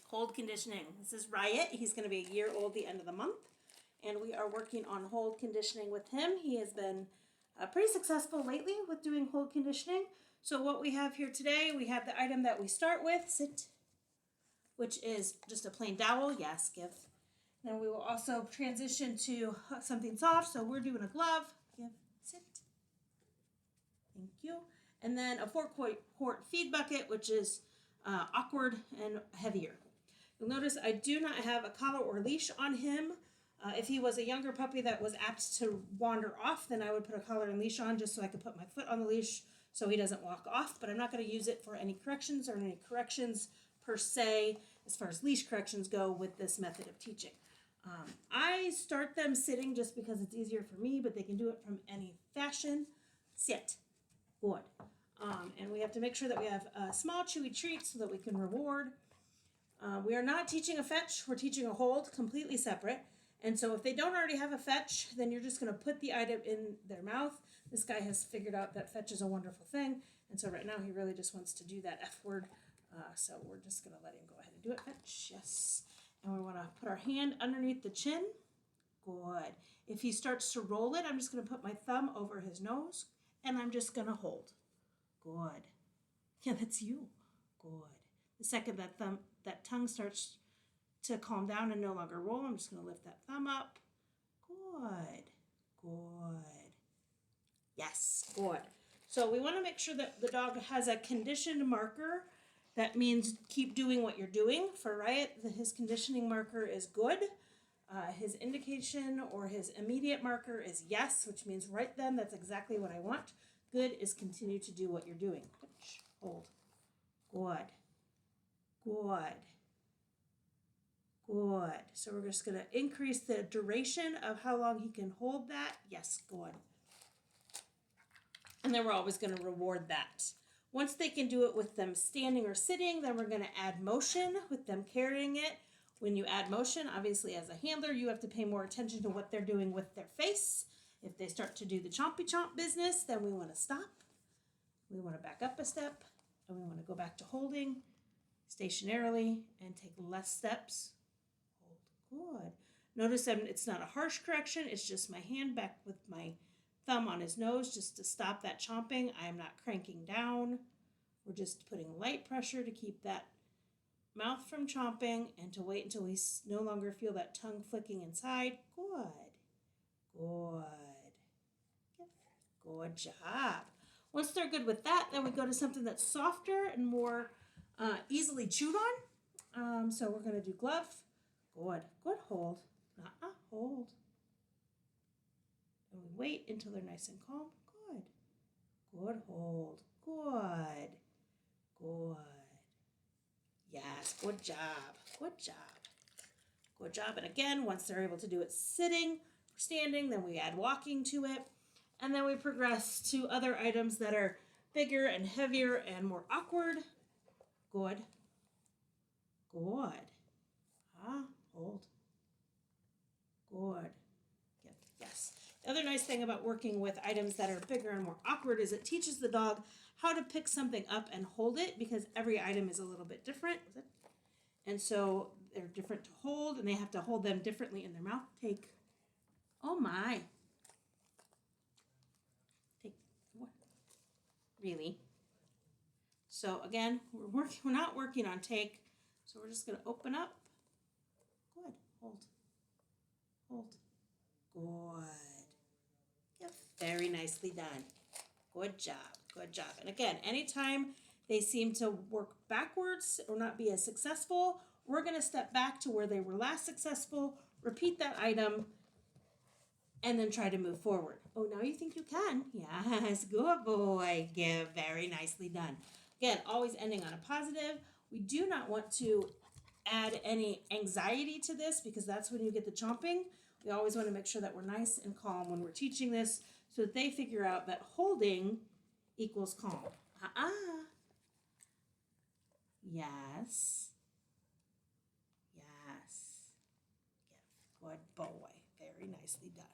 Hold conditioning. This is Riot. He's going to be a year old the end of the month. And we are working on hold conditioning with him. He has been pretty successful lately with doing hold conditioning. So what we have here today, we have the item that we start with, sit, which is just a plain dowel. Yes, give. Then we will also transition to something soft. So we're doing a glove. Give, sit. Thank you. And then a 4-quart feed bucket, which is awkward and heavier. You'll notice I do not have a collar or leash on him. If he was a younger puppy that was apt to wander off, then I would put a collar and leash on just so I could put my foot on the leash so he doesn't walk off. But I'm not going to use it for any corrections or any corrections per se as far as leash corrections go with this method of teaching. I start them sitting just because it's easier for me, but they can do it from any fashion. Sit. Good. And we have to make sure that we have small chewy treats so that we can reward. We are not teaching a fetch. We're teaching a hold, completely separate. And so if they don't already have a fetch, then you're just going to put the item in their mouth. This guy has figured out that fetch is a wonderful thing. And so right now he really just wants to do that F word. So we're just going to let him go ahead and do it. Fetch. Yes. And we want to put our hand underneath the chin. Good. If he starts to roll it, I'm just going to put my thumb over his nose. And I'm just going to hold. Good. Yeah, that's you. Good. The second that tongue starts to calm down and no longer roll, I'm just going to lift that thumb up. Good. Good. Yes, good. So we want to make sure that the dog has a conditioned marker. That means keep doing what you're doing. For Riot, his conditioning marker is good. His indication or his immediate marker is yes, which means right then, that's exactly what I want. Good is continue to do what you're doing. Hold. Good. Good. Good. So we're just going to increase the duration of how long he can hold that. Yes, good. And then we're always going to reward that. Once they can do it with them standing or sitting, then we're going to add motion with them carrying it. When you add motion, obviously as a handler, you have to pay more attention to what they're doing with their face. If they start to do the chompy chomp business, then we want to stop. We want to back up a step, and we want to go back to holding stationarily and take less steps. Hold. Good. Notice it's not a harsh correction. It's just my hand back with my thumb on his nose just to stop that chomping. I am not cranking down. We're just putting light pressure to keep that mouth from chomping and to wait until we no longer feel that tongue flicking inside. Good. Good. Good job. Once they're good with that, then we go to something that's softer and more easily chewed on. So we're going to do glove. Good. Good hold. Hold. And we wait until they're nice and calm. Good. Good hold. Good. Good. Yes. Good job. Good job. Good job. And again, once they're able to do it sitting or standing, then we add walking to it. And then we progress to other items that are bigger and heavier and more awkward. Good. Good. Hold. Good. Yes. The other nice thing about working with items that are bigger and more awkward is it teaches the dog how to pick something up and hold it because every item is a little bit different. And so they're different to hold and they have to hold them differently in their mouth. Take. Oh my. What? Really? So again, we're not working on take. So we're just going to open up. Good. Hold. Hold. Good. Yep. Very nicely done. Good job. Good job. And again, anytime they seem to work backwards or not be as successful, we're going to step back to where they were last successful, repeat that item, and then try to move forward. Oh, now you think you can? Yes. Good boy. Give. Very nicely done. Again, always ending on a positive. We do not want to add any anxiety to this because that's when you get the chomping. We always want to make sure that we're nice and calm when we're teaching this so that they figure out that holding equals calm. Yes. Yes. Good boy. Very nicely done.